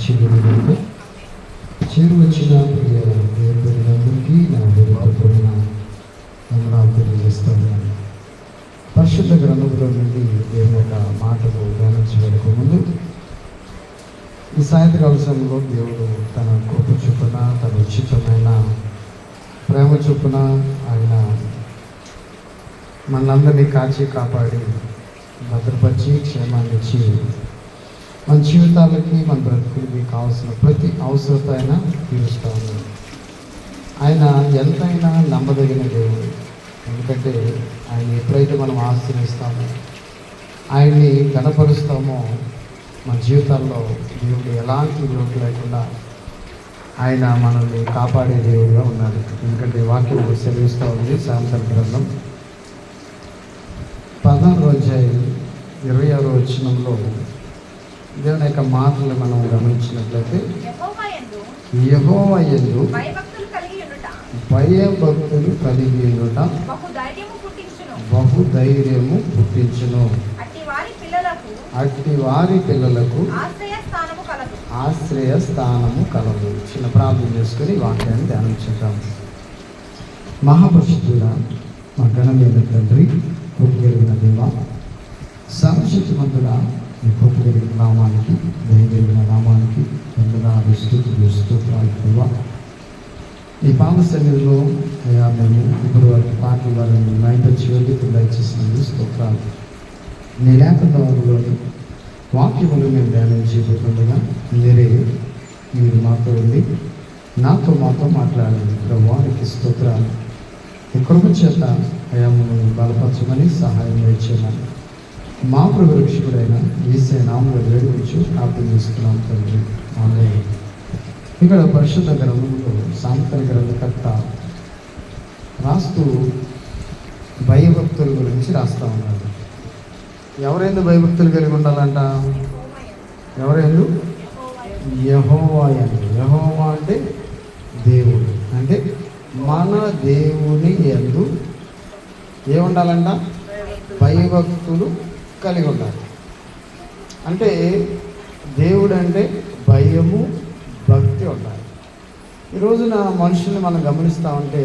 చిరునవ్వుతో చేరువచ్చిన ప్రియ దేవులందరికీ నా హృదయపూర్వక వందనాలు తెలియజేస్తూ ఉన్నాను. పరిశుద్ధ గ్రంథంలో నుండి దేవుని యొక్క మాటలు ధ్యానించడానికి ముందు ఈ సాయంత్రకాల సమయంలో దేవుడు తన కృప చొప్పున, తన ఉచితమైన ప్రేమ చొప్పున ఆయన మనందరినీ కాచి కాపాడి భద్రపరిచి క్షేమాన్ని ఇచ్చి మన జీవితాలకి, మన బ్రతుకులకి కావాల్సిన ప్రతి అవసరత ఆయన తీరుస్తూ ఉన్నాడు. ఆయన ఎంతైనా నమ్మదగిన దేవుడు. ఎందుకంటే ఆయన ఎప్పుడైతే మనం ఆశ్రయిస్తామో, ఆయన్ని గణపరుస్తామో, మన జీవితాల్లో దేవుడు ఎలాంటి లోటు లేకుండా ఆయన మనల్ని కాపాడే దేవుడుగా ఉన్నాడు. ఎందుకంటే వాక్యం సెలవిస్తూ ఉంది. సామెతల గ్రంథం 16వ అధ్యాయం 26వ వచనంలో దేవుని యొక్క మాటలు మనం గమనించినట్లయితే, యెహోవా యందు భయభక్తులు కలిగి ఉండుట బహుధైర్యము పుట్టించును, అట్టి వారి పిల్లలకు ఆశ్రయ స్థానము కలదు. చిన్న ప్రార్థన చేసుకుని వాక్యాన్ని ధ్యానించుతాము. మహాపరిశుద్ధుడా, మా ఘనమైన తండ్రి, కృప కలిగిన దేవా, సర్వశక్తిమంతుడా, ఈ కృప కలిగిన నామానికి, దయగలిగిన నామానికి వందనాలు, స్తుతులు, స్తోత్రాలు దేవా. ఈ పాద సన్నిధిలో అయ్యా మేము ఇప్పుడు వారికి పాటలు వారిని మైండ్ చివరికి దయచేసినందుకు స్తోత్రాలు. నీ లేఖలోని వాక్యములు మేము ధ్యానం చేయబోతుండగా మీరు మాతో ఉండి నాతో మాట్లాడండి. వారికి స్తోత్రాలు. ఈ కృప చేత అయామును బలపరచమని సహాయం చేయమని మా ప్రభు రక్షకుడైన యేసయ్య నామములో వేడుకొచ్చు ప్రార్థన చేస్తున్నాం తండ్రి. ఆమేన్. ఇక్కడ పరిశుద్ధ గ్రంథంలో సామెతల గ్రంథకర్త రాస్తూ భయభక్తుల గురించి రాస్తూ ఉన్నాడు. ఎవరైందు భయభక్తులు కలిగి ఉండాలంట? ఎవరైందు? యెహోవా యందు. యెహోవా అంటే దేవుడు. అంటే మన దేవుని యందు ఏముండాలంట? భయభక్తులు కలిగి ఉండాలి. అంటే దేవుడు అంటే భయము, భక్తి ఉండాలి. ఈ రోజున మనుషుల్ని మనం గమనిస్తూ ఉంటే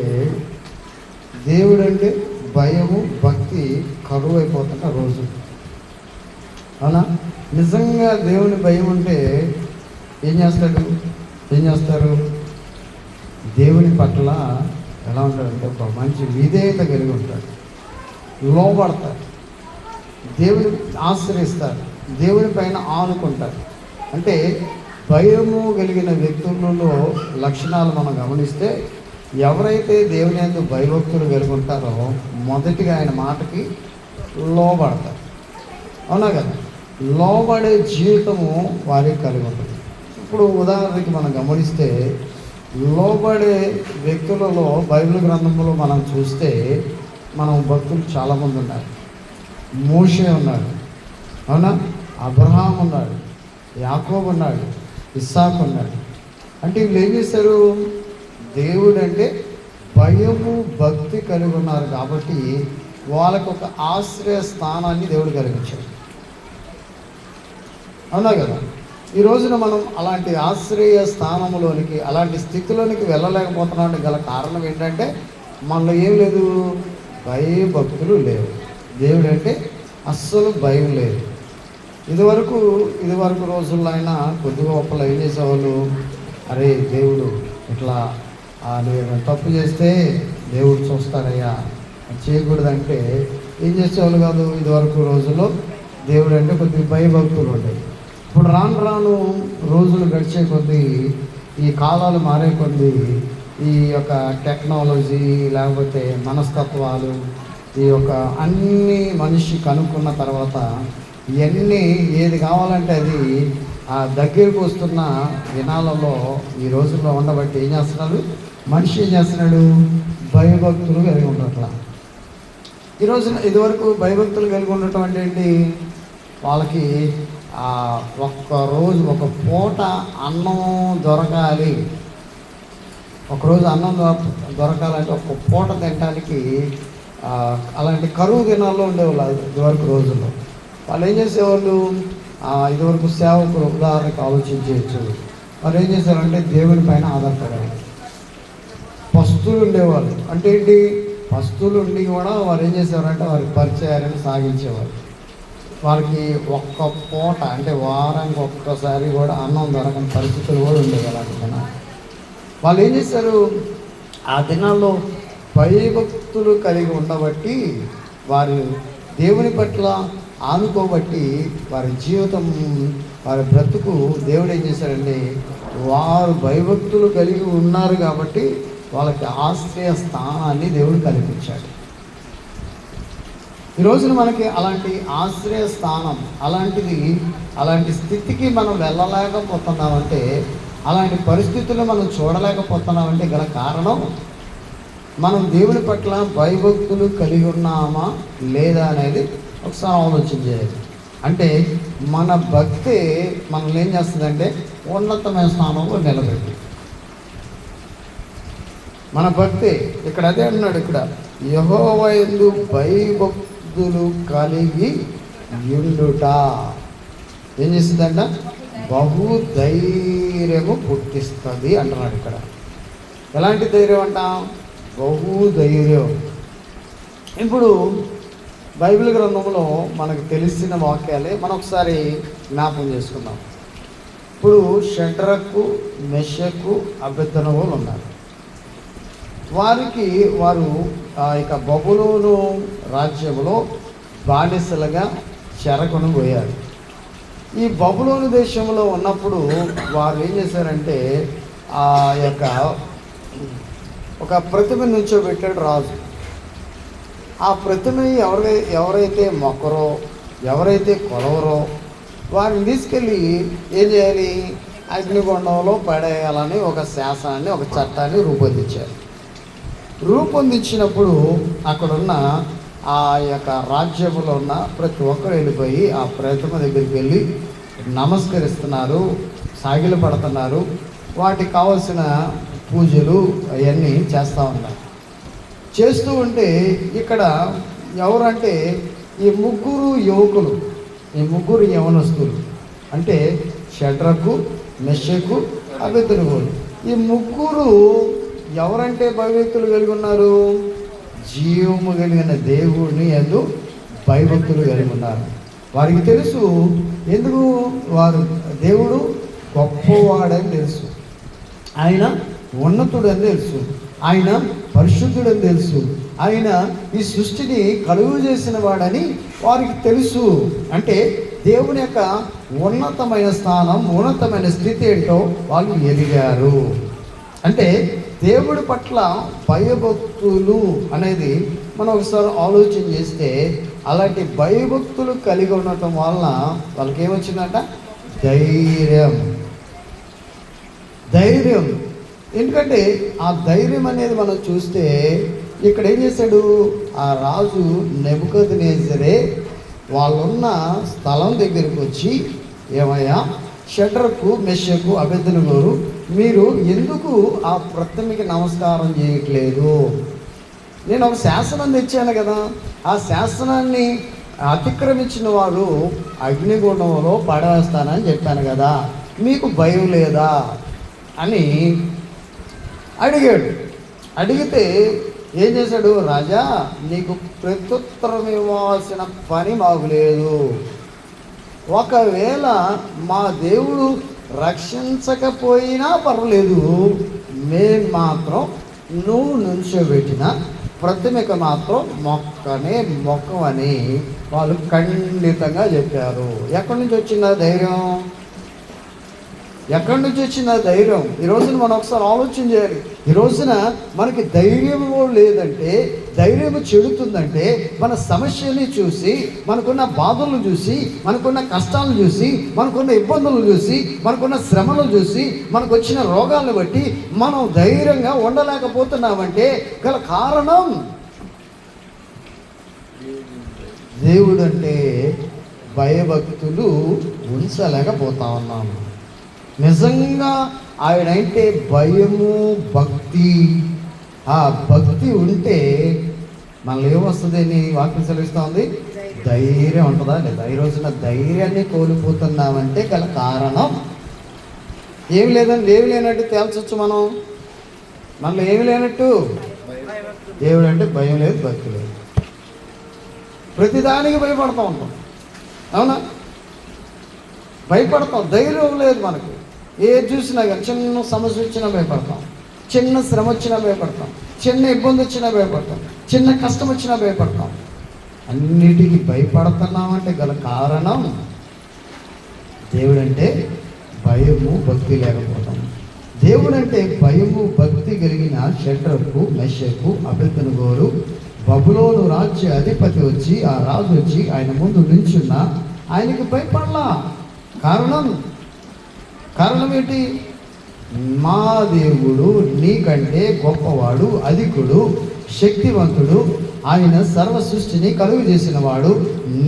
దేవుడు అంటే భయము, భక్తి కరువు అయిపోతున్న రోజు. అవునా? నిజంగా దేవుని భయం ఉంటే ఏం చేస్తారు? దేవుని పట్ల ఎలా ఉంటాడంటే ఒక మంచి విధేయత కలిగి ఉంటాడు, లోబడతారు, దేవుని ఆశ్రయిస్తారు, దేవుని పైన ఆనుకుంటారు. అంటే భయము కలిగిన వ్యక్తులలో లక్షణాలు మనం గమనిస్తే ఎవరైతే దేవుని యందు భయభక్తులు కలిగి ఉంటారో మొదటిగా ఆయన మాటకి లోబడతారు. అవునా కదా? లోబడే జీవితము వారికి కలిగి ఉంటుంది. ఇప్పుడు ఉదాహరణకి మనం గమనిస్తే లోబడే వ్యక్తులలో బైబిల్ గ్రంథంలో మనం చూస్తే మనం భక్తులు చాలామంది ఉన్నారు. మోషే ఉన్నాడు, అవునా? అబ్రహాం ఉన్నాడు, యాకోబు ఉన్నాడు, ఇస్సాకు ఉన్నాడు. అంటే వీళ్ళు ఏం చేశారు? దేవుడు అంటే భయము, భక్తి కలిగి ఉన్నారు కాబట్టి వాళ్ళకు ఒక ఆశ్రయ స్థానాన్ని దేవుడు కలిగించాడు. అవునా కదా? ఈ రోజున మనం అలాంటి ఆశ్రయ స్థానంలోనికి, అలాంటి స్థితిలోనికి వెళ్ళలేకపోతున్నాం. గల కారణం ఏంటంటే మనలో ఏం లేదు, భయభక్తులు లేవు. దేవుడు అంటే అస్సలు భయం లేదు. ఇదివరకు రోజుల్లో అయినా కొద్దిగా గొప్పలు ఏం చేసేవాళ్ళు? అరే దేవుడు ఇట్లా నువ్వు తప్పు చేస్తే దేవుడు చూస్తాడయ్యా, చేయకూడదంటే ఏం చేసేవాళ్ళు కాదు. ఇదివరకు రోజుల్లో దేవుడు అంటే కొద్దిగా భయభక్తులు ఉండేవి. ఇప్పుడు రాను రోజులు గడిచే కొద్దీ, ఈ కాలాలు మారే కొద్దీ, ఈ యొక్క టెక్నాలజీ లేకపోతే మనస్తత్వాలు, ఈ యొక్క అన్నీ మనిషి కనుక్కున్న తర్వాత ఇవన్నీ ఏది కావాలంటే అది ఆ దగ్గరకు వస్తున్న దినాలలో ఈ రోజుల్లో ఉండబట్టి ఏం చేస్తున్నాడు మనిషి? ఏం చేస్తున్నాడు? భయభక్తులు కలిగి ఉండట్లా. ఈ రోజున ఇదివరకు భయభక్తులు కలిగి ఉండటం అంటే ఏంటి? వాళ్ళకి ఒక్కరోజు ఒక పూట అన్నం దొరకాలి, ఒకరోజు అన్నం దొరకాలంటే ఒక పూట తినడానికి అలాంటి కరువు దినాల్లో ఉండేవాళ్ళు ఇదివరకు రోజుల్లో. వాళ్ళు ఏం చేసేవాళ్ళు? ఇదివరకు సేవకులు ఉదాహరణకు ఆలోచించవచ్చు. వారు ఏం చేశారంటే దేవుని పైన ఆధారపడారు. పస్తులు ఉండేవాళ్ళు. అంటే ఏంటి? పస్తులు ఉండి కూడా వారు ఏం చేసేవారంటే వారి పరిచయాన్ని సాగించేవారు. వారికి ఒక్క పూట అంటే వారానికి ఒక్కసారి కూడా అన్నం దొరకని పరిస్థితులు కూడా ఉండేవి. అలాంటి దినాలు వాళ్ళు ఏం చేశారు? ఆ దినాల్లో భయభక్తులు కలిగి ఉండబట్టి, వారు దేవుని పట్ల ఆనుకోబట్టి, వారి జీవితం, వారి బ్రతుకు దేవుడు ఏం చేశారండి, వారు భయభక్తులు కలిగి ఉన్నారు కాబట్టి వాళ్ళకి ఆశ్రయ స్థానాన్ని దేవుడు కల్పించాడు. ఈ రోజున మనకి అలాంటి ఆశ్రయ స్థానం, అలాంటి స్థితికి మనం వెళ్ళలేకపోతున్నామంటే, అలాంటి పరిస్థితులు మనం చూడలేకపోతున్నామంటే గల కారణం మనం దేవుని పట్ల భయభక్తులు కలిగి ఉన్నామా లేదా అనేది ఒకసారి ఆలోచన చేయాలి. అంటే మన భక్తే మనల్ని ఏం చేస్తుందంటే ఉన్నతమైన స్థానంలో నిలబెట్టి, మన భక్తి ఇక్కడ అదే అన్నాడు. ఇక్కడ యెహోవా యందు భయభక్తులు కలిగి యుండుట ఏం చేస్తుందంట? బహు ధైర్యము పుట్టిస్తుంది అంటున్నాడు ఇక్కడ. ఎలాంటి ధైర్యం అంట? బహు ధైర్యం. ఇప్పుడు బైబిల్ గ్రంథంలో మనకు తెలిసిన వాక్యాలే మనం ఒకసారి జ్ఞాపకం చేసుకుందాం. ఇప్పుడు షడ్రకు, మెషకు, అబేద్నెగోలు ఉన్నారు. వారు ఇక బబులోను రాజ్యంలో బానిసలుగా చెరకొని పోయారు. ఈ బబులోను దేశంలో ఉన్నప్పుడు వారు ఏం చేశారంటే ఆ యొక్క ఒక ప్రతిమ నుంచోబెట్టాడు రాజు. ఆ ప్రతిమని ఎవరైతే మొక్కరో, ఎవరైతే కొలవరో వారిని తీసుకెళ్ళి ఏం చేయాలి? అగ్నిగుండంలో పడేయాలని ఒక శాసనాన్ని, ఒక చట్టాన్ని రూపొందించినప్పుడు అక్కడున్న ఆ యొక్క రాజ్యంలో ఉన్న ప్రతి ఒక్కరు వెళ్ళిపోయి ఆ ప్రతిమ దగ్గరికి వెళ్ళి నమస్కరిస్తున్నారు, సాగిలు పడుతున్నారు, వాటికి కావాల్సిన పూజలు అవన్నీ చేస్తూ ఉన్నారు. చేస్తూ ఉంటే ఇక్కడ ఎవరంటే ఈ ముగ్గురు యువకులు, ఈ ముగ్గురు యవనస్తులు అంటే షడ్రకు, మెషకు, అబేద్నెగోలు. ఈ ముగ్గురు ఎవరంటే భయభక్తులు కలిగి ఉన్నారు? జీవము కలిగిన దేవుడిని యందు భయభక్తులు కలిగి ఉన్నారు. వారికి తెలుసు, ఎందుకు? వారు దేవుడు గొప్పవాడని తెలుసు, ఆయన ఉన్నతుడని తెలుసు, ఆయన పరిశుద్ధుడని తెలుసు, ఆయన ఈ సృష్టిని కలుగు చేసిన వాడని వారికి తెలుసు. అంటే దేవుని యొక్క ఉన్నతమైన స్థానం, ఉన్నతమైన స్థితి ఏంటో వాళ్ళు ఎదిగారు. అంటే దేవుడి పట్ల భయభక్తులు అనేది మనం ఒకసారి ఆలోచన చేస్తే, అలాంటి భయభక్తులు కలిగి ఉండటం వలన వాళ్ళకి ఏమొచ్చిందంట? ధైర్యం. ఎందుకంటే ఆ ధైర్యం అనేది మనం చూస్తే ఇక్కడ ఏం చేశాడు? ఆ రాజు నెబుకద్నెజరే వాళ్ళున్న స్థలం దగ్గరికి వచ్చి, ఏమయ్యా షడ్రకు, మెషకు, అబేద్నెగోలు, మీరు ఎందుకు ఆ ప్రతిమకి నమస్కారం చేయట్లేదు? నేను ఒక శాసనం తెచ్చాను కదా, ఆ శాసనాన్ని అతిక్రమించిన వారు అగ్నిగుండంలో పడవేస్తానని చెప్పాను కదా, మీకు భయం లేదా అని అడిగాడు. అడిగితే ఏం చేశాడు? రాజా, నీకు ప్రత్యుత్తరం ఇవ్వాల్సిన పని మాకు లేదు. ఒకవేళ మా దేవుడు రక్షించకపోయినా పర్వాలేదు, మేము మాత్రం నువ్వు నుంచోబెట్టిన ప్రతిమకు మాత్రం మొక్కమని వాళ్ళు ఖండితంగా చెప్పారు. ఎక్కడి నుంచి వచ్చిందా ధైర్యం? ఎక్కడి నుంచి వచ్చిందా ధైర్యం? ఈ రోజున మనం ఒకసారి ఆలోచన చేయాలి. ఈ రోజున మనకి ధైర్యము లేదంటే, ధైర్యము చెడుతుందంటే మన సమస్యని చూసి, మనకున్న బాధలను చూసి, మనకున్న కష్టాలను చూసి, మనకున్న ఇబ్బందులను చూసి, మనకున్న శ్రమలను చూసి, మనకు వచ్చిన రోగాలను బట్టి మనం ధైర్యంగా ఉండలేకపోతున్నామంటే గల కారణం దేవుడంటే భయభక్తులు ఉంచలేకపోతా ఉన్నాము. నిజంగా ఆయనంటే భయము, భక్తి, ఆ భక్తి ఉంటే మనలో ఏమొస్తుందని వాక్యం సెలవిస్తూ ఉంది? ధైర్యం ఉంటుందా లేదా? ఈ రోజున ధైర్యాన్ని కోల్పోతున్నామంటే గల కారణం ఏమి లేదని, ఏమి లేనట్టు తేల్చొచ్చు మనం. మనలో ఏమి లేనట్టు, దేవుడు అంటే భయం లేదు, భక్తి లేదు. ప్రతిదానికి భయపడుతూ ఉంటాం, అవునా? భయపడతాం, ధైర్యం లేదు మనకి. ఏది చూసినా కానీ చిన్న సమస్య వచ్చినా భయపడతాం, చిన్న శ్రమ వచ్చినా భయపడతాం, చిన్న ఇబ్బంది వచ్చినా భయపడతాం, చిన్న కష్టం వచ్చినా భయపడతాం. అన్నిటికీ భయపడుతున్నామంటే గల కారణం దేవుడంటే భయము, భక్తి లేకపోతాం. దేవుడంటే భయము, భక్తి కలిగిన షడ్రకు, మెషకు, అబేద్నెగోలు బబులోను రాజ్య అధిపతి వచ్చి, ఆ రాజు వచ్చి ఆయన ముందు నిల్చున్న ఆయనకి భయపడలా. కారణం ఏంటి? మా దేవుడు నీకంటే గొప్పవాడు, అధికుడు, శక్తివంతుడు, ఆయన సర్వ సృష్టిని కలుగు చేసిన వాడు.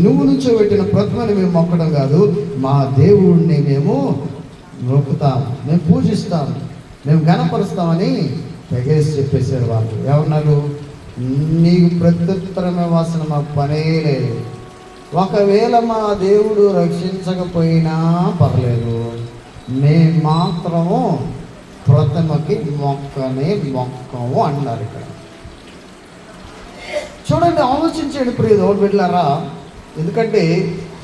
నువ్వు నుంచోబెట్టిన ప్రతిమని మేము మొక్కడం కాదు, మా దేవుడిని మేము మొక్కుతాం, మేము పూజిస్తాం, మేము ఘనపరుస్తామని తెగేసి చెప్పేశారు వాళ్ళు. ఏమన్నారు? నీకు ప్రత్యుత్తరమే వాసన మాకు పనే లేదు. ఒకవేళ మా దేవుడు రక్షించకపోయినా పర్లేదు, మేము మాత్రము ప్రతిమకి మొక్కము అన్నారు. ఇక్కడ చూడండి, ఆలోచించండి ప్రియ బిడ్డలారా. ఎందుకంటే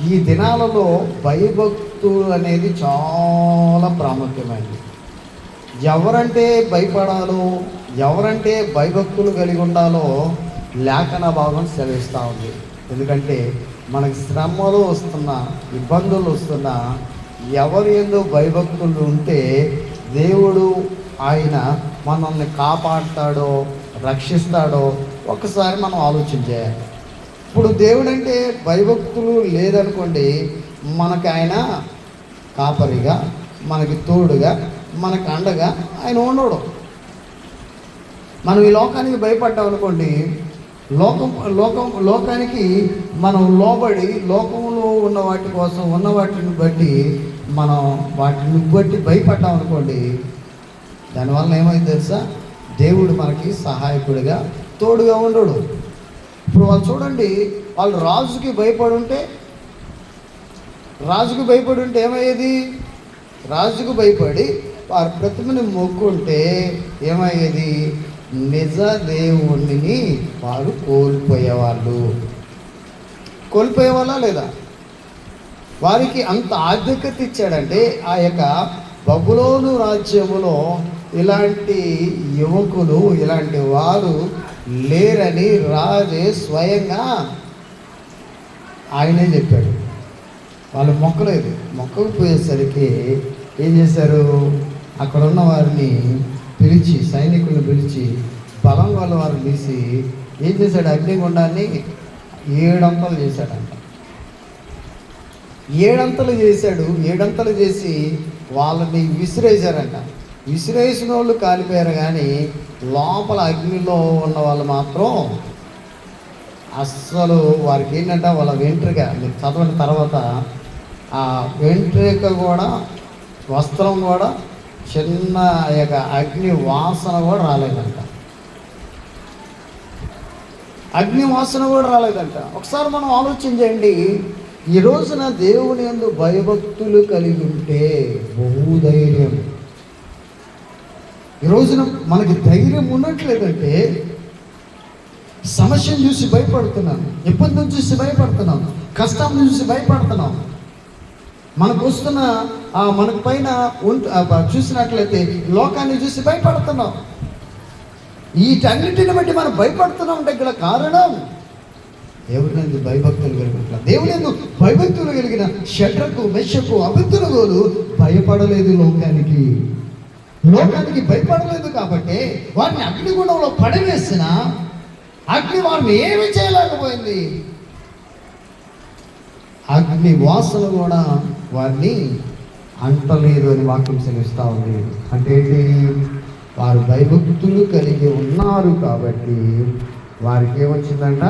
ఈ దినాలలో భయభక్తులు అనేది చాలా ప్రాముఖ్యమైనది. ఎవరంటే భయపడాలో, ఎవరంటే భయభక్తులు కలిగి ఉండాలో లేఖన భాగం సెలవిస్తూ ఉంది. ఎందుకంటే మనకి శ్రమలు వస్తున్నా, ఇబ్బందులు వస్తున్నా, ఎవరు ఏందో భయభక్తులు ఉంటే దేవుడు ఆయన మనల్ని కాపాడుతాడో, రక్షిస్తాడో ఒకసారి మనం ఆలోచించాలి. ఇప్పుడు దేవుడు అంటే భయభక్తులు లేదనుకోండి, మనకి ఆయన కాపరిగా, మనకి తోడుగా, మనకు అండగా ఆయన ఉండడు. మనం ఈ లోకానికి భయపడ్డాం అనుకోండి, లోకానికి మనం లోబడి లోకంలో ఉన్న వాటి కోసం, ఉన్న వాటిని బట్టి మనం వాటిని బట్టి భయపడ్డాం అనుకోండి, దానివల్ల ఏమైంది తెలుసా? దేవుడు మనకి సహాయకుడిగా, తోడుగా ఉండడు. ఇప్పుడు వాళ్ళు చూడండి, వాళ్ళు రాజుకి భయపడి ఉంటే ఏమయ్యేది? రాజుకు భయపడి వారి ప్రతిమని మొక్కుంటే ఏమయ్యేది? నిజ దేవుణ్ణి వారు కోల్పోయేవాళ్ళ లేదా? వారికి అంత ఆధిక్యత ఇచ్చాడంటే ఆ యొక్క బబులోను రాజ్యములో ఇలాంటి యువకులు, ఇలాంటి వారు లేరని రాజే స్వయంగా ఆయనే చెప్పాడు. వాళ్ళు మొక్కకపోయేసరికి ఏం చేశారు? అక్కడ ఉన్న వారిని పిలిచి, సైనికులను పిలిచి, బలం వల్ల వారు తీసి ఏం చేశాడు? అగ్నిగుండాన్ని 7 అంతలు చేశాడంట. 7 అంతలు చేశాడు. 7 అంతలు చేసి వాళ్ళని విసిరేశారంట. విసిరేసిన వాళ్ళు కాలిపోయారు, కానీ లోపల అగ్నిలో ఉన్న వాళ్ళు మాత్రం అస్సలు వారికి ఏంటంటే వాళ్ళ వెంట్రుక, మీరు చదవని తర్వాత ఆ వెంట్రుక కూడా, వస్త్రం కూడా, చిన్న యొక్క అగ్ని వాసన కూడా రాలేదంట. ఒకసారి మనం ఆలోచన చేయండి. ఈ రోజున దేవుని యందు భయభక్తులు కలిగి ఉంటే బహుధైర్యం. ఈ రోజున మనకి ధైర్యం ఉన్నట్లేదంటే సమస్యను చూసి భయపడుతున్నాను, ఇబ్బందిని చూసి భయపడుతున్నాను, కష్టాన్ని చూసి భయపడుతున్నాం. మనకు వస్తున్న మనకు పైన చూసినట్లయితే లోకాన్ని చూసి భయపడుతున్నాం. వీటన్నిటిని బట్టి మనం భయపడుతున్నాం అంటే గల కారణం దేవుని భయభక్తులు కలిగిన, దేవుని భయభక్తులు కలిగిన షడ్రకు, మెషకు, అబేద్నెగోలు భయపడలేదు. లోకానికి భయపడలేదు కాబట్టి వారిని అగ్నిగుండంలో పడవేసిన అగ్ని వారిని ఏమి చేయలేకపోయింది. అగ్ని వాసన కూడా వారిని అంటలేదు అని వాక్యం సెలవిస్తూ ఉంది. అంటే వారు భయభక్తులు కలిగి ఉన్నారు కాబట్టి వారికి ఏమొచ్చిందంట?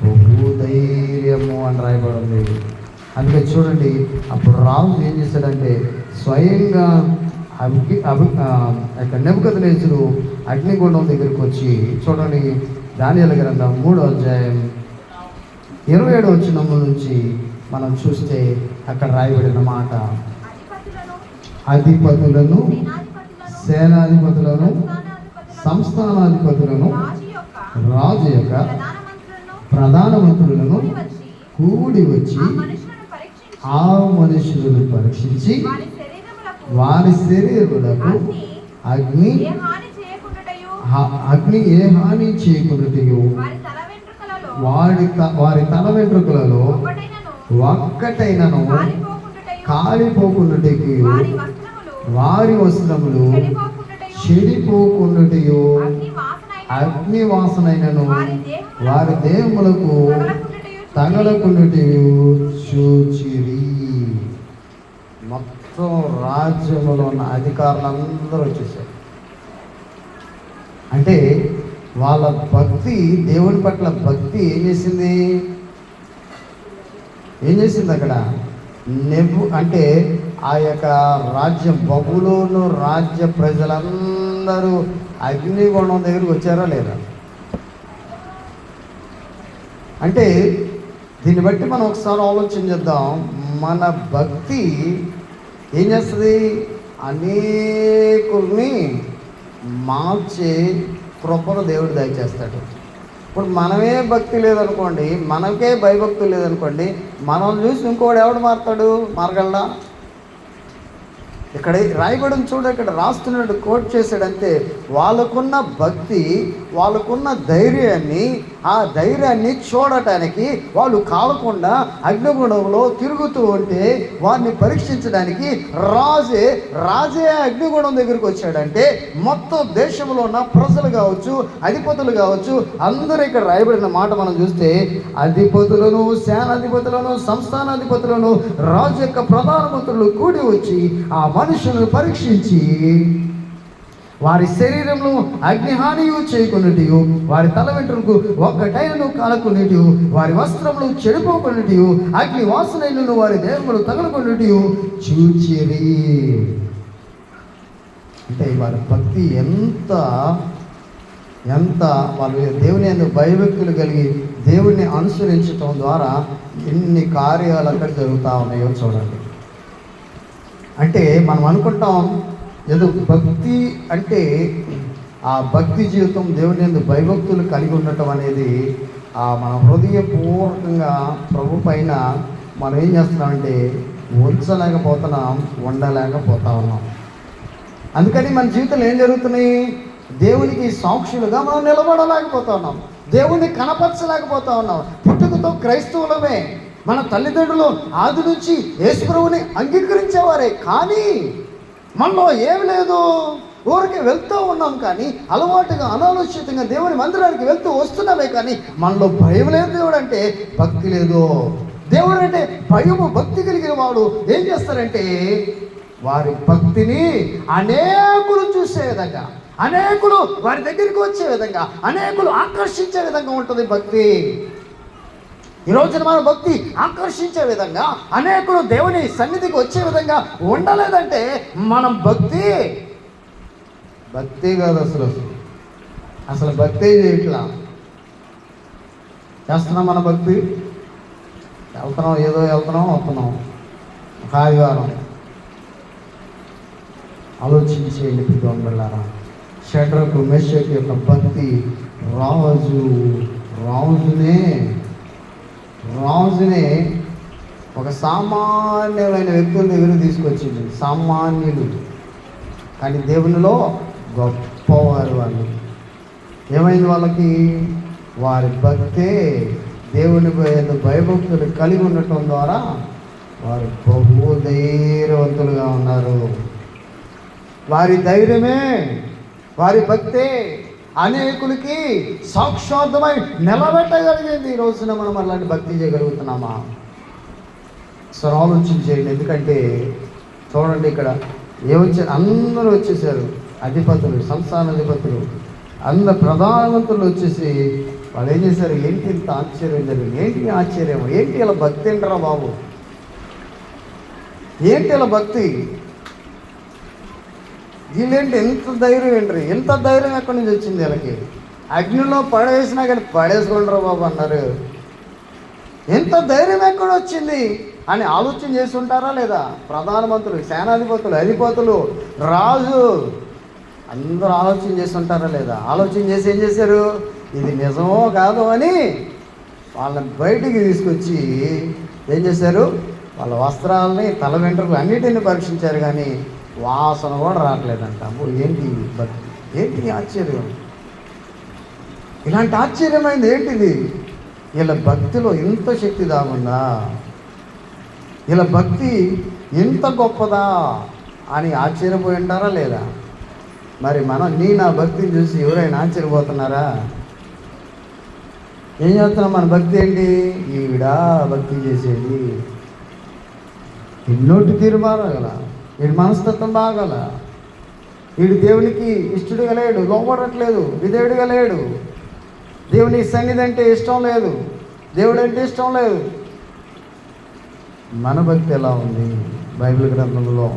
బహుధైర్యము అని రాయబడింది. అందుకే చూడండి, అప్పుడు రాజు ఏం చేశాడంటే స్వయంగా నెబుకద్నెజరు అగ్నిగుండం దగ్గరికి వచ్చి, చూడండి దానియేలు గ్రంథం 3వ అధ్యాయం 27వ వచనం నుంచి మనం చూస్తే అక్కడ రాయబడిన మాట, అధిపతులను, సేనాధిపతులను, సంస్థానాధిపతులను, రాజు యొక్క ప్రధానమంత్రులను కూడి వచ్చి ఆ మనుషులను పరీక్షించి వారి శరీరులకు అగ్ని ఏ హాని చేయకుండాటయు వారి తల వెంట్రుకలలో ఒక్కటైనను కాలిపోకుండాటయు వారి వస్త్రములు చెడిపోకుండాటయు అగ్ని వాసనైనను వారి దేహములకు తగలకుండాటయు చూచిరి. మొత్తం రాజ్యములో ఉన్న అధికారులందరూ వచ్చేసారు. అంటే వాళ్ళ భక్తి, దేవుని పట్ల భక్తి ఏం చేసింది అక్కడ? అంటే ఆ యొక్క రాజ్యం, బబులోను రాజ్య ప్రజలందరూ అగ్నిగుండం దగ్గరికి వచ్చారా లేదా? అంటే దీన్ని బట్టి మనం ఒకసారి ఆలోచన చేద్దాం. మన భక్తి ఏం చేస్తుంది? అనేకుల్ని మార్చే కృపను దేవుడు దయచేస్తాడు. ఇప్పుడు మనమే భక్తి లేదనుకోండి, మనకే భయభక్తులు లేదనుకోండి, మనం చూసి ఇంకోటి ఎవడు మారుతాడు? మారగలడా? ఇక్కడ రాయబడిన చూడ, ఇక్కడ రాస్తున్నాడు, కోట్ చేశాడంతే. వాళ్ళకున్న భక్తి, వాళ్ళకున్న ధైర్యాన్ని, ఆ ధైర్యాన్ని చూడటానికి వాళ్ళు కాలకుండా అగ్నిగుండంలో తిరుగుతూ ఉంటే వారిని పరీక్షించడానికి రాజే అగ్నిగుండం దగ్గరికి వచ్చాడంటే మొత్తం దేశంలో ఉన్న ప్రజలు కావచ్చు, అధిపతులు కావచ్చు, అందరూ ఇక్కడ రాయబడిన మాట మనం చూస్తే అధిపతులను, సేనాధిపతులను, సంస్థానాధిపతులను, రాజు యొక్క ప్రధానమంత్రులు కూడి వచ్చి ఆ మనుషులను పరీక్షించి వారి శరీరంలో అగ్నిహానియు చేయకున్నటియు వారి తల వెంట్రుకు ఒక్కటైనను కాలకున్నటియు వారి వస్త్రములు చెడిపోకున్నటియు అగ్ని వాసనైనను వారి దేహములు తగలకున్నటియు చూచిరి. అంటే వారి భక్తి ఎంత వాళ్ళు దేవుని యందు భయభక్తులు కలిగి దేవుడిని అనుసరించటం ద్వారా ఎన్ని కార్యాలు అక్కడ జరుగుతూ ఉన్నాయో చూడండి. అంటే మనం అనుకుంటాం ఏదో భక్తి అంటే ఆ భక్తి జీవితం, దేవుని యందు భయభక్తులు కలిగి ఉండటం అనేది మన హృదయపూర్వకంగా ప్రభు పైన మనం ఏం చేస్తున్నామంటే ఉంచలేకపోతున్నాం, ఉండలేకపోతా ఉన్నాం. అందుకని మన జీవితంలో ఏం జరుగుతున్నాయి? దేవునికి సాక్షులుగా మనం నిలబడలేకపోతా ఉన్నాం, దేవుణ్ణి కనపరచలేకపోతా ఉన్నాం. పుట్టుకతో క్రైస్తవులమే, మన తల్లిదండ్రులు ఆది నుంచి యేసు ప్రభువుని అంగీకరించేవారే, కానీ మనలో ఏమి లేదు. ఊరికి వెళ్తూ ఉన్నాం కానీ అలవాటుగా అనాలోచితంగా దేవుని మందిరానికి వెళ్తూ వస్తున్నామే, కానీ మనలో భయం లేదు. దేవుడు అంటే భక్తి లేదు. దేవుడు అంటే భయము, భక్తి కలిగిన వాడు ఏం చేస్తారంటే వారి భక్తిని అనేకులు చూసే విధంగా, అనేకులు వారి దగ్గరికి వచ్చే విధంగా, అనేకులు ఆకర్షించే విధంగా ఉంటుంది భక్తి. ఈ రోజున మన భక్తి ఆకర్షించే విధంగా, అనేకులు దేవుని సన్నిధికి వచ్చే విధంగా ఉండలేదంటే మనం భక్తి కాదు. అసలు భక్తి చేయట్లా. చేస్తున్నాం మన భక్తి, వెళ్తున్నాం వస్తున్నాం. ఒక ఆదివారం ఆలోచించేయండి పిల్లలారా. షడ్రకు మెషకు యొక్క భక్తి రాజునే ఒక సామాన్యమైన వ్యక్తుల దగ్గర తీసుకొచ్చింది. సామాన్యులు కానీ దేవునిలో గొప్పవారు వాళ్ళు. ఏమైంది వాళ్ళకి? వారి భక్తే దేవుని భయభక్తులు కలిగి ఉండటం ద్వారా వారు బహు ధైర్యవంతులుగా ఉన్నారు. వారి ధైర్యమే, వారి భక్తే అనేకులకి సాక్షాత్మై నిలబెట్టగలిగింది. ఈ రోజున మనం అలాంటి భక్తి చేయగలుగుతున్నామా? సరే ఆలోచించేయండి. ఎందుకంటే చూడండి, ఇక్కడ అందరూ వచ్చేసారు. అధిపతులు, సంస్థానాధిపతులు, అందరు ప్రధానమంత్రులు వచ్చేసి వాళ్ళు ఏం చేశారు? ఏంటి ఇంత ఆశ్చర్యం జరిగింది? ఏంటి ఆశ్చర్యం? ఏంటి ఇలా భక్తి ఏంటరా బాబు? ఏంటి ఇలా భక్తి? వీళ్ళేంటి ఎంత ధైర్యం ఏంటి? ఎంత ధైర్యం ఎక్కడి నుంచి వచ్చింది వీళ్ళకి? అగ్నిలో పడేసినా కానీ పడేసుకుంటారు బాబు అన్నారు. ఎంత ధైర్యం ఎక్కడ వచ్చింది అని ఆలోచన చేసి ఉంటారా లేదా? ప్రధానమంత్రులు, సేనాధిపతులు, అధిపతులు, రాజు అందరూ ఆలోచన చేసి ఉంటారా లేదా? ఆలోచన చేసి ఏం చేశారు? ఇది నిజమో కాదో అని వాళ్ళని బయటికి తీసుకొచ్చి ఏం చేశారు? వాళ్ళ వస్త్రాలని, తల వెంట్రుకలు అన్నిటిని పరీక్షించారు, కానీ వాసన కూడా రావట్లేదంట. అబ్బో ఏంటి భక్తి, ఏంటి ఆశ్చర్యం, ఇలాంటి ఆశ్చర్యమైంది ఏంటిది? వీళ్ళ భక్తిలో ఇంత శక్తి దాగుందా, వీళ్ళ భక్తి ఎంత గొప్పదా అని ఆశ్చర్యపోయి ఉంటారా లేదా? మరి మనం నా భక్తిని చూసి ఎవరైనా ఆశ్చర్యపోతున్నారా? ఏం చేస్తున్నాం? మన భక్తి ఏంటి? ఈవిడా భక్తి చేసేది, ఎన్నోటి తీరు బాగల, వీడి మనస్తత్వం బాగల, వీడు దేవునికి ఇష్టడుగా లేడు, లోపడట్లేదు, విధేయుడిగా లేడు, దేవుని సన్నిధి అంటే ఇష్టం లేదు, దేవుడు అంటే ఇష్టం లేదు. మన భక్తి ఎలా ఉంది? బైబిల్ గ్రంథంలో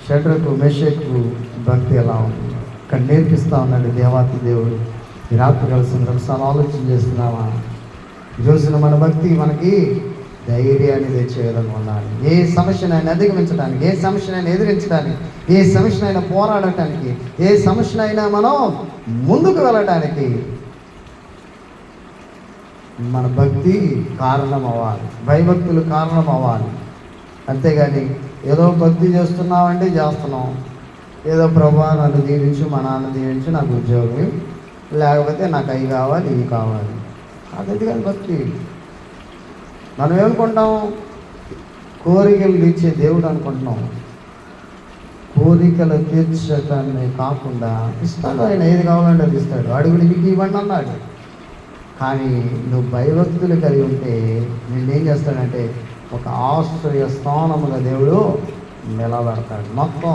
షడ్రకు, మెషకు భక్తి ఎలా ఉంది? ఇక్కడ నేర్పిస్తూ ఉన్నాడు దేవాతి దేవుడు. ఈ రాత్రి కలిసి ఆలోచన చేస్తున్నామా? ఈరోజున మన భక్తి మనకి ధైర్యాన్ని తెచ్చే విధంగా ఉండాలి. ఏ సమస్యనైనా అధిగమించడానికి, ఏ సమస్యనైనా ఎదిరించడానికి, ఏ సమస్యనైనా పోరాడటానికి, ఏ సమస్యనైనా మనం ముందుకు వెళ్ళటానికి మన భక్తి కారణం అవ్వాలి, భయభక్తులు కారణం అవ్వాలి. అంతేగాని ఏదో భక్తి చేస్తున్నామంటే చేస్తున్నాం, ఏదో ప్రభా నన్ను దీవించు, మా నాన్న దీవించు, నాకు ఉద్యోగం, లేకపోతే నాకు అవి కావాలి, ఇవి కావాలి, అదైతే కానీ భక్తి. మనం ఏమనుకుంటాం? కోరికలు తీర్చే దేవుడు అనుకుంటున్నాం. కోరికలు తీర్చడాన్ని కాకుండా ఇస్తాడు ఆయన, ఏది కావాలంటే అది ఇస్తాడు. అడుగుని మీకు ఇవ్వండి అన్నాడు. కానీ నువ్వు భయభక్తులు కలిగి ఉంటే నేనేం చేస్తాడంటే ఒక ఆశ్రయ స్థానముగా దేవుడు నిలబడతాడు. మొత్తం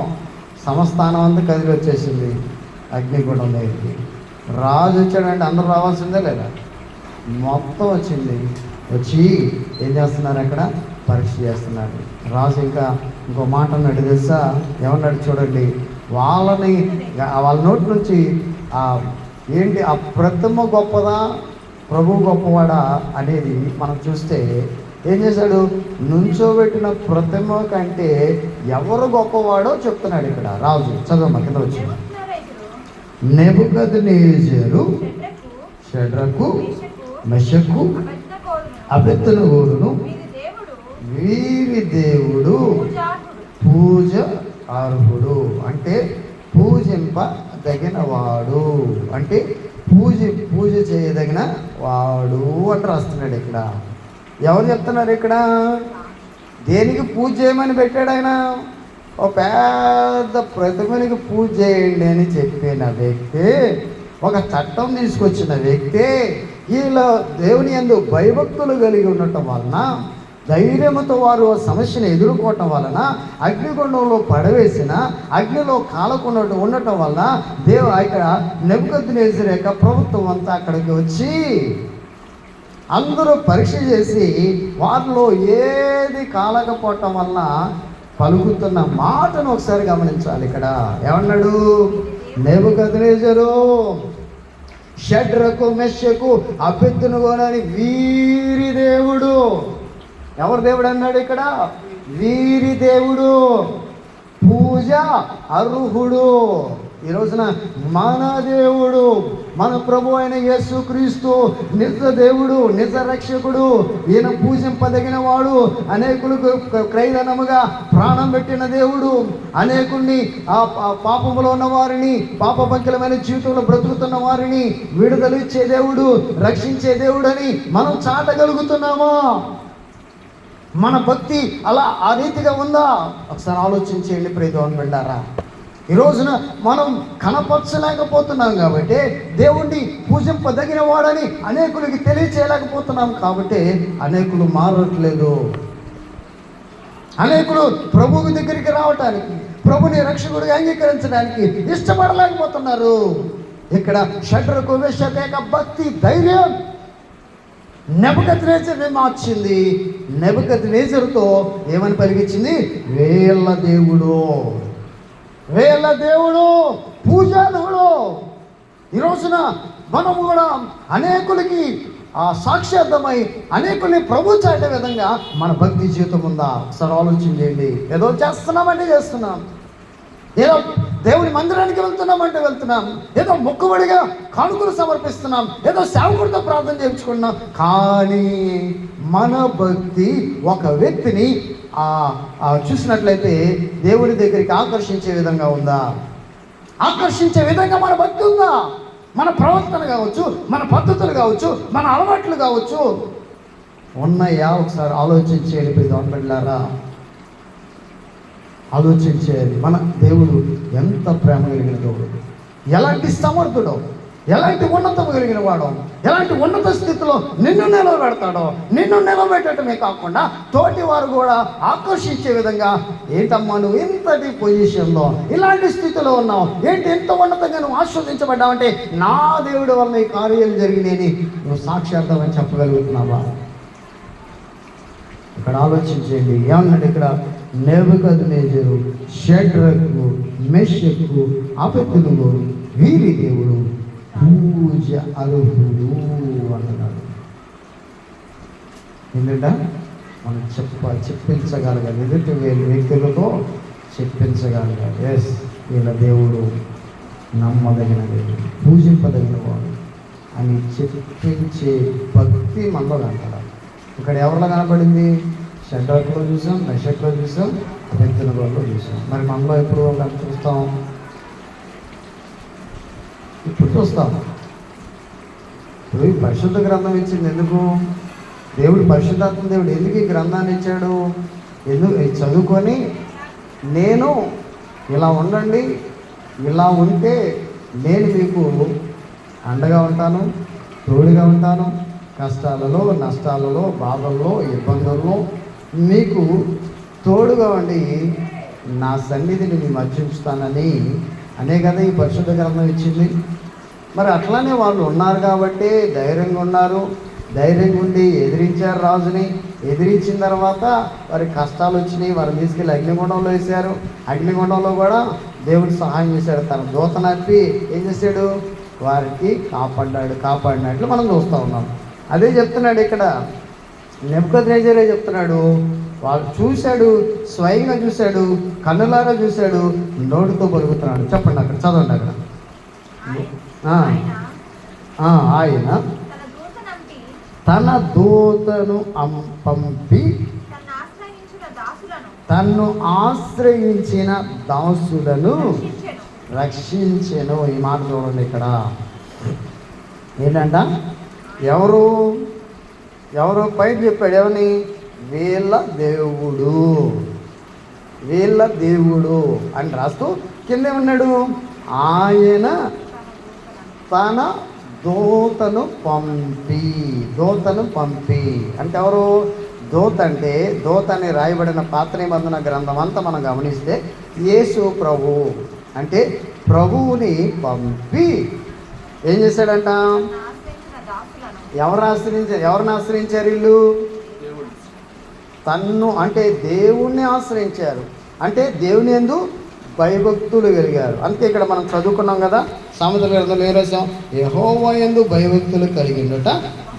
సంస్థానం అంతా కదిలి వచ్చేసింది అగ్నిగుండం దగ్గరికి. రాజు వచ్చాడంటే అందరూ రావాల్సిందే లేదా? మొత్తం వచ్చింది. వచ్చి ఏం చేస్తున్నారు? అక్కడ పరీక్ష చేస్తున్నారు. రాజు ఇంకో మాట అన్నాడు తెలుసా? ఏమన్నాడు చూడండి. వాళ్ళ నోటి నుంచి ఏంటి ఆ ప్రతిమ గొప్పదా, ప్రభు గొప్పవాడా అనేది మనం చూస్తే ఏం చేశాడు? నుంచోబెట్టిన ప్రతిమ కంటే ఎవరు గొప్పవాడో చెప్తున్నాడు ఇక్కడ రాజు. చదవమ్మా, కింద వచ్చి. నెబుకద్నెజరు షడ్రకు, మెషకు, అబేద్నెగోను వీరి దేవుడు పూజ అర్హుడు, అంటే పూజింపదగిన వాడు, అంటే పూజ చేయదగిన వాడు అని రాస్తున్నాడు ఇక్కడ. ఎవరు చెప్తున్నారు ఇక్కడ? దేనికి పూజ చేయమని పెట్టాడు ఆయన? ఒక పెద్ద ప్రతిమనికి పూజ చేయండి అని చెప్పిన వ్యక్తి, ఒక చట్టం తీసుకొచ్చిన వ్యక్తి, వీళ్ళు దేవుని యందు భయభక్తులు కలిగి ఉండటం వలన, ధైర్యంతో వారు సమస్యను ఎదుర్కోవటం వలన, అగ్నిగుండంలో పడవేసిన అగ్నిలో కాలకుండా ఉండటం వలన ఇక్కడ నెబుకద్నెజరు యొక్క ప్రభుత్వం అంతా అక్కడికి వచ్చి అందరూ పరీక్ష చేసి వారిలో ఏది కాలకపోవటం వలన పలుకుతున్న మాటను ఒకసారి గమనించాలి. ఇక్కడ ఏమన్నాడు? నెబుకద్నెజరు షడ్రకు, మెషకు, అబేద్నెగోనని వీరి దేవుడు. ఎవరు దేవుడు అన్నాడు ఇక్కడ? వీరి దేవుడు, పూజ అర్హుడు. ఈ రోజున మన దేవుడు, మన ప్రభు అయిన యేసుక్రీస్తు నిజ దేవుడు, నిజ రక్షకుడు. ఈయన పూజింపదగిన వాడు, అనేకులకు క్రయధనముగా ప్రాణం పెట్టిన దేవుడు, అనేకుల్ని పాపములో ఉన్న వారిని, పాపభంకిలమైన జీవితంలో బ్రతుకుతున్న వారిని విడుదల ఇచ్చే దేవుడు, రక్షించే దేవుడు అని మనం చాటగలుగుతున్నామా? మన భక్తి అలా ఆ రీతిగా ఉందా? ఒకసారి ఆలోచించేయండి ప్రియదేవుని బిడ్డలారా. ఈ రోజున మనం కనపరచలేకపోతున్నాం కాబట్టి, దేవుణ్ణి పూజింపదగిన వాడని అనేకులకి తెలియచేయలేకపోతున్నాం కాబట్టి అనేకులు మారట్లేదు. అనేకులు ప్రభువు దగ్గరికి రావటానికి, ప్రభుని రక్షకుడిగా అంగీకరించడానికి ఇష్టపడలేకపోతున్నారు. ఇక్కడ షడ్రకు, మెషకు యొక్క భక్తి ధైర్యం నెబుకద్నెజరుని మార్చింది. నెబుకద్నెజరుతో ఏమని పలికించింది? వీళ్ళ దేవుడు, వీళ్ళ దేవుడు, పూజారుడు. ఈ రోజున మనము కూడా అనేకులకి సాక్ష్యార్థమై అనేకుల్ని ప్రభు చాటే విధంగా మన భక్తి జీవితం ఉందా? ఒకసారి ఆలోచన చేయండి. ఏదో చేస్తున్నామంటే చేస్తున్నాం, ఏదో దేవుని మందిరానికి వెళ్తున్నామంటే వెళ్తున్నాం, ఏదో మొక్కుబడిగా కానుకలు సమర్పిస్తున్నాం, ఏదో సేవకుడితో ప్రార్థన చేయించుకుంటున్నాం. కానీ మన భక్తి ఒక వ్యక్తిని చూసినట్లయితే దేవుడి దగ్గరికి ఆకర్షించే విధంగా ఉందా? ఆకర్షించే విధంగా మన భక్తి ఉందా? మన ప్రవర్తన కావచ్చు, మన పద్ధతులు కావచ్చు, మన అలవాట్లు కావచ్చు, ఉన్నాయా? ఒకసారి ఆలోచించేది బిడ్డలారా, ఆలోచించేది. మన దేవుడు ఎంత ప్రేమ కలిగిన దేవుడు, ఎలాంటి సమర్థుడో, ఎలాంటి ఉన్నతం కలిగిన వాడో, ఎలాంటి ఉన్నత స్థితిలో నిన్ను నిలబెడతాడో. నిన్ను నిలబెట్టడమే కాకుండా తోటి వారు కూడా ఆకర్షించే విధంగా, ఏంటమ్మా నువ్వు ఇంతటి పొజిషన్లో ఇలాంటి స్థితిలో ఉన్నావు, ఏంటి ఎంత ఉన్నతంగా నువ్వు ఆస్వాదించబడ్డావంటే నా దేవుడి వల్ల ఈ కార్యాలు జరిగినాయని నువ్వు సాక్షార్థం అని చెప్పగలుగుతున్నావా? ఇక్కడ ఆలోచించేయండి. ఏమన్నాడు ఇక్కడ? నెబుకద్నెజరు, షడ్రకు, మెషకు, అబెద్నెగో వీరి దేవుడు పూజ అర్హుడు అంటున్నాడు. ఏంటంటే మనం చెప్పించగలగాలి, ఎదుటి వ్యక్తులతో చెప్పించగలగాలి. ఎస్, వీళ్ళ దేవుడు నమ్మదగిన దేవుడు, పూజింపదగిన వాడు అని చెప్పించే భక్తి మనలో కనపడాలి. ఇక్కడ ఎవరిలో కనపడింది? షడ్రకులో చూసాం, మెషకులో చూసాం, అబెద్నెగోలో చూసాం. మరి మనలో ఎప్పుడు చూస్తాం? ఇప్పుడు చూస్తాం. ఇప్పుడు ఈ పరిశుద్ధ గ్రంథం ఇచ్చింది ఎందుకు? దేవుడు పరిశుద్ధాత్మ దేవుడు ఎందుకు ఈ గ్రంథాన్ని ఇచ్చాడు? ఎందుకు చదువుకొని నేను ఇలా ఉండండి, ఇలా ఉంటే నేను మీకు అండగా ఉంటాను, తోడుగా ఉంటాను, కష్టాలలో, నష్టాలలో, బాధల్లో, ఇబ్బందుల్లో మీకు తోడుగా ఉండి నా సన్నిధిని మీ మధ్య ఉంచుతానని అనే కదా ఈ పరిశుద్ధ గ్రంథం ఇచ్చింది. మరి అట్లానే వాళ్ళు ఉన్నారు కాబట్టి ధైర్యంగా ఉన్నారు, ధైర్యంగా ఉండి ఎదిరించారు రాజుని. ఎదిరించిన తర్వాత వారికి కష్టాలు వచ్చినాయి, వారిని తీసుకెళ్ళి అగ్నిగుండంలో వేశారు. అగ్నిగుండంలో కూడా దేవుడు సహాయం చేశాడు, తన దూత నప్పి ఏం చేశాడు? వారికి కాపాడినట్లు మనం చూస్తూ ఉన్నాం. అదే చెప్తున్నాడు ఇక్కడ నెబుకద్నెజరే చెప్తున్నాడు. వాళ్ళు చూశాడు, స్వయంగా చూశాడు, కన్నులారా చూశాడు, నోటితో పలుకుతున్నాడు. చెప్పండి, అక్కడ చదవండి. అక్కడ ఆయన తన దూతను పంపి తన్ను ఆశ్రయించిన దాసులను రక్షించెను. ఈ మాట చూడండి ఇక్కడ. ఏంటంట? ఎవరు పైకి చెప్పాడు? ఏమని? వీళ్ళ దేవుడు అని రాస్తూ కింద ఏమన్నాడు? ఆయన తన దూతను పంపి అంటే ఎవరు? దూత అంటే, దూత అని రాయబడిన పాత నిబంధన గ్రంథం అంతా మనం గమనిస్తే యేసు ప్రభు అంటే ప్రభువుని పంపి ఏం చేశాడంట? ఎవరిని ఆశ్రయించారు వీళ్ళు? తన్ను అంటే దేవుణ్ణి ఆశ్రయించారు, అంటే దేవుని యందు భయభక్తులు కలిగారు. అంతే ఇక్కడ మనం చదువుకున్నాం కదా, సామెతల గ్రంథంలో ఏ రాశాం? యెహోవా యందు భయభక్తులు కలిగిండట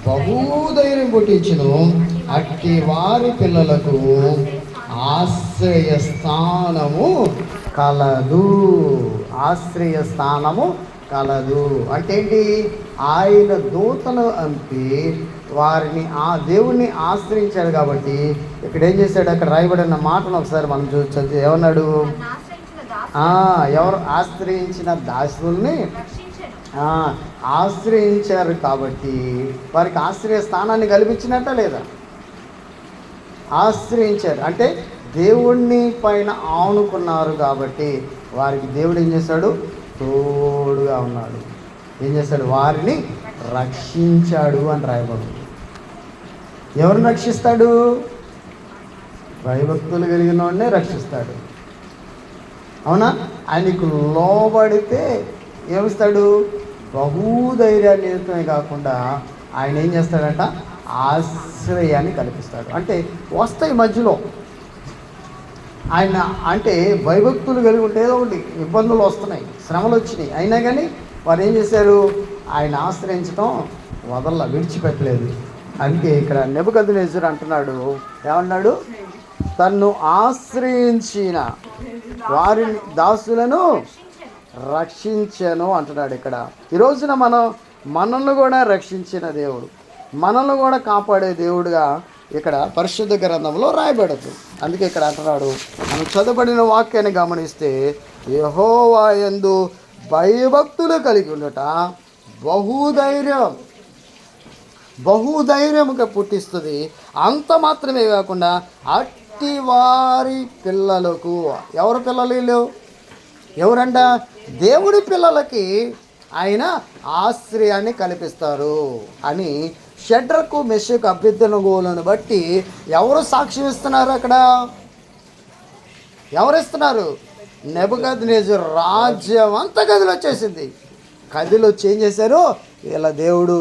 బహుధైర్యం పుట్టించును, అట్టి వారి పిల్లలకు ఆశ్రయస్థానము కలదు. ఆశ్రయస్థానము కలదు అంటే ఏంటి? ఆయన దూతను పంపి వారిని ఆ దేవుణ్ణి ఆశ్రయించాడు కాబట్టి ఇక్కడ ఏం చేశాడు? అక్కడ రాయబడిన మాటను ఒకసారి మనం చూసి ఏమన్నాడు? ఎవరు ఆశ్రయించిన దాసుల్ని ఆశ్రయించారు కాబట్టి వారికి ఆశ్రయ స్థానాన్ని కల్పించినట్ట లేదా? ఆశ్రయించారు అంటే దేవుణ్ణి పైన ఆనుకున్నారు కాబట్టి వారికి దేవుడు ఏం చేశాడు? తోడుగా ఉన్నాడు. ఏం చేశాడు? వారిని రక్షించాడు అని రాయబడింది. ఎవరిని రక్షిస్తాడు? భయభక్తులు కలిగిన వాడినే రక్షిస్తాడు. అవునా? ఆయనకు లోబడితే ఏమిస్తాడు? బహుధైర్యాన్ని ఇవ్వటమే కాకుండా ఆయన ఏం చేస్తాడంట? ఆశ్రయాన్ని కల్పిస్తాడు. అంటే వస్తాయి మధ్యలో ఆయన అంటే భయభక్తులు కలిగి ఉంటే ఏదో ఒకటి ఇబ్బందులు వస్తున్నాయి, శ్రమలు వచ్చినాయి, అయినా కానీ వారు ఏం చేశారు? ఆయన ఆశ్రయించడం విడిచిపెట్టలేదు. అందుకే ఇక్కడ నెబుకద్నెజరు అంటున్నాడు, ఏమన్నాడు? తన్ను ఆశ్రయించిన వారిని దాసులను రక్షించను అంటున్నాడు. ఇక్కడ ఈ రోజున మనల్ని కూడా రక్షించిన దేవుడు, మనల్ని కూడా కాపాడే దేవుడుగా ఇక్కడ పరిశుద్ధ గ్రంథంలో రాయబడదు. అందుకే ఇక్కడ అంటున్నాడు, మనం చదవబడిన వాక్యాన్ని గమనిస్తే యెహోవా యందు భయభక్తులు కలిగి ఉండట బహుధైర్యముగా పుట్టిస్తుంది. అంత మాత్రమే కాకుండా అట్టి వారి పిల్లలకు, ఎవరి పిల్లలు వీళ్ళు? ఎవరంట? దేవుడి పిల్లలకి ఆయన ఆశ్రయాన్ని కల్పిస్తారు అని షడ్రకు మెషకు అభ్యర్థనగోలను బట్టి ఎవరు సాక్ష్యం ఇస్తున్నారు? అక్కడ ఎవరు ఇస్తున్నారు? నెబుకద్నెజరు రాజ్యం అంతా గదిలో వచ్చేసింది. గదిలో వచ్చి ఏం చేశారు? ఇలా దేవుడు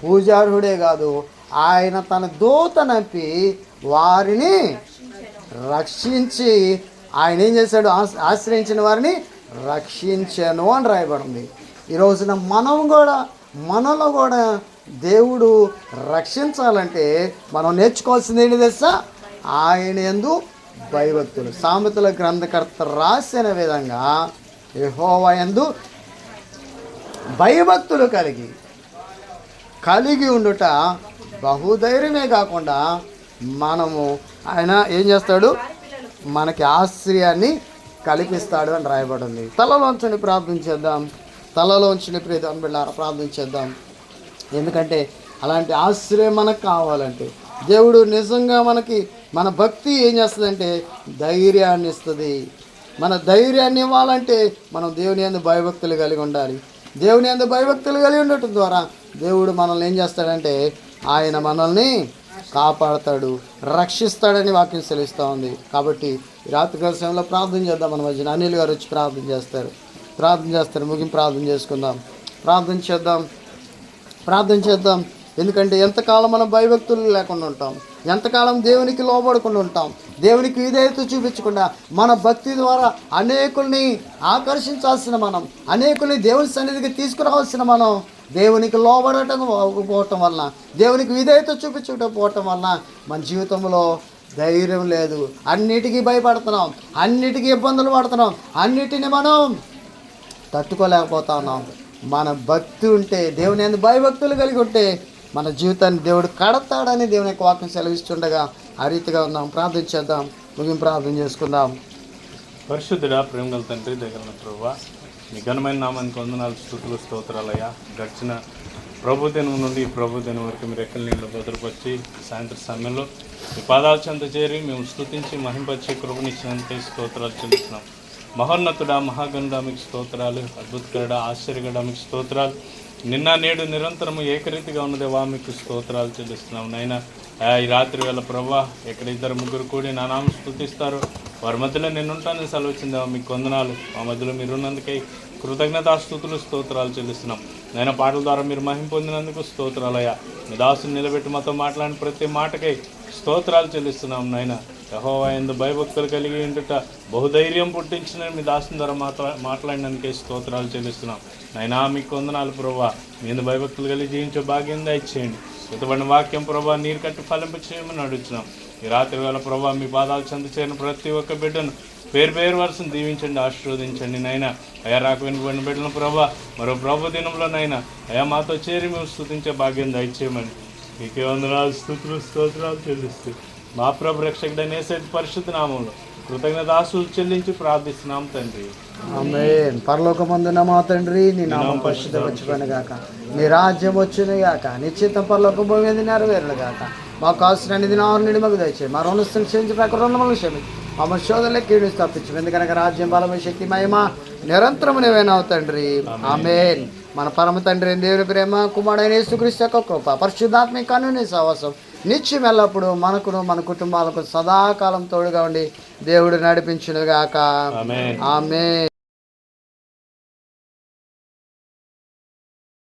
పూజార్హుడే కాదు, ఆయన తన దూత నంపి వారిని రక్షించి ఆయన ఏం చేశాడు? ఆశ్రయించిన వారిని రక్షించాను అని రాయబడింది. ఈ రోజున మనలో కూడా దేవుడు రక్షించాలంటే మనం నేర్చుకోవాల్సింది ఏంటి తెలుసా? ఆయన యందు భయభక్తులు. సామెతల గ్రంథకర్త రాసిన విధంగా యెహోవా యందు భయభక్తులు కలిగి ఉండుట బహుధైర్యమే కాకుండా మనము ఆయన ఏం చేస్తాడు? మనకి ఆశ్రయాన్ని కల్పిస్తాడు అని రాయబడింది. తలలోంచుని ప్రార్థన చేద్దాం. తలలోంచుని ప్రార్థన చేద్దాం. ఎందుకంటే అలాంటి ఆశ్రయం మనకు కావాలంటే దేవుడు నిజంగా మన భక్తి ఏం చేస్తుందంటే ధైర్యాన్ని ఇస్తుంది. మన ధైర్యాన్ని ఇవ్వాలంటే మనం దేవుని యందు భయభక్తులు కలిగి ఉండాలి. దేవుని యందు భయభక్తులు కలిగి ఉండటం ద్వారా దేవుడు మనల్ని ఏం చేస్తాడంటే ఆయన మనల్ని కాపాడతాడు, రక్షిస్తాడని వాక్యం సెలవిస్తూ ఉంది. కాబట్టి రాత్రికాల సమయంలో ప్రార్థన చేద్దాం. మన మధ్యన అనిల్ గారు వచ్చి ప్రార్థన చేస్తారు. ముగింపు ప్రార్థన చేసుకుందాం. ప్రార్థన చేద్దాం. ఎందుకంటే ఎంతకాలం మనం భయభక్తులు లేకుండా ఉంటాం, ఎంతకాలం దేవునికి లోబడకుండా ఉంటాం, దేవునికి విధేయత చూపించకుండా మన భక్తి ద్వారా అనేకుల్ని ఆకర్షించాల్సిన మనం, అనేకుల్ని దేవుని సన్నిధికి తీసుకురావాల్సిన మనం దేవునికి లోబడటం వలన, దేవునికి విధేయత చూపించకపోవటం వలన మన జీవితంలో ధైర్యం లేదు. అన్నిటికీ భయపడుతున్నాం, అన్నిటికీ ఇబ్బందులు పడుతున్నాం, అన్నిటిని మనం తట్టుకోలేకపోతా ఉన్నాం. మన భక్తి ఉంటే, దేవుని యందు భయభక్తులు కలిగి ఉంటే మన జీవితాన్ని దేవుడు కడతాడని దేవుని యొక్క వాక్యం సెలవిస్తుండగా ఆ రీతిగా ఉన్నాం. ప్రార్థన చేద్దాం. ముగింపు ప్రార్థన చేసుకుందాం. పరిశుద్ధుడా, ప్రేమగల తండ్రి, దగ్గర ప్రభువా, మీ ఘనమైన నామానికి వందనాలు, స్తుతులు, స్తోత్రాలయ్యా. గడిచిన ప్రభు దినం నుండి ప్రభు దినం వరకు మీరు ఎక్కడి నీళ్ళు భద్రపరిచి సాయంత్రం సమయంలో మీ పాదాల చెంత చేరి మేము స్తుతించి మహింపరిచే కృపనిచ్చినందుకే స్తోత్రాలు చెల్లిస్తున్నాం. మహోన్నతుడా, మహాగణుడా మీకు స్తోత్రాలు. అద్భుతకరుడా, ఆశ్చర్యకరుడా మీకు స్తోత్రాలు. నిన్న నేడు నిరంతరము ఏకరీతిగా ఉన్నదేవా మీకు స్తోత్రాలు చెల్లిస్తున్నాం. నైనా ఈ రాత్రి వేళ ప్రభా, ఎక్కడ 2-3 కూడి నా నామం స్తుతిస్తారు వారి మధ్యలో నేనుంటానని సెలవుచ్చిందేవా మీకు వందనాలు. మా మధ్యలో మీరున్నందుకై కృతజ్ఞతాస్తుతులు, స్తోత్రాలు చెల్లిస్తున్నాం. నైనా పాటల ద్వారా మీరు మహిమ పొందినందుకు స్తోత్రాలయ్యా. మీ దాసుని నిలబెట్టి మాతో మాట్లాడిన ప్రతి మాటకై స్తోత్రాలు చెల్లిస్తున్నాం. నైనా యెహోవా యందు భయభక్తులు కలిగి ఉండుట బహుధైర్యం పుట్టించిన మీ దాసుని ద్వారా మాట్లాడినందుకే స్తోత్రాలు చెల్లిస్తున్నాం. నైనా మీకు వందనాలు ప్రభా. మీ యందు భయభక్తులు కలిగి జీవించే భాగ్యం దయచేయండి. ఇతబడిన వాక్యం ప్రభా నీరు కట్టి ఫలింప చేయమని అడుగుతున్నాం. ఈ రాత్రి వేళ ప్రభా మీ పాదాలు చెంత చేరిన ప్రతి ఒక్క బిడ్డను పేరు వరుసను దీవించండి, ఆశీర్వదించండి. నైనా అయా రాక వెనుకబడిన బిడ్డను ప్రభా మరో ప్రభు దినంలోనైనా అయా మాతో చేరి మేము స్తుతించే భాగ్యం దయచేయమని మీకే వందనాలు, స్తుతులు, స్తోత్రాలు చెల్లిస్తూ మా ప్రభు రక్షకుడైన యేసు పరిశుద్ధ నామంలో కృతజ్ఞతాస్తుతులు చెల్లించి ప్రార్థిస్తున్నాం తండ్రి. ఆమేన్. పరలోకమందున్న మా తండ్రి, నీ నామం పరిశుద్ధపరచుకొను గాక, నీ రాజ్యం వచ్చును గాక, నీ చిత్తం పరలోకం భూమి మీద నెరవేరును గాక. మాకు కావాల్సిన అన్ని దినాలు నుండి మాకు దయచేయి. మా రుణస్థులు క్షమించి రుణములను క్షమించి మా శోధనలో కీడు తప్పించు. ఎందుకనగా రాజ్యం, బలము, శక్తి, మహిమ నిరంతరము నీవేనావు తండ్రి. ఆమేన్. మన పరమ తండ్రి దేవుని ప్రేమ, కుమారుడైన యేసుక్రీస్తు యొక్క కృప, పరిశుద్ధాత్మిక అన్యోన్య సహవాసం నిత్యం ఎల్లప్పుడు మనకును మన కుటుంబాలకు సదాకాలం తోడుగా ఉండి దేవుడు నడిపించునుగాక. ఆమేన్.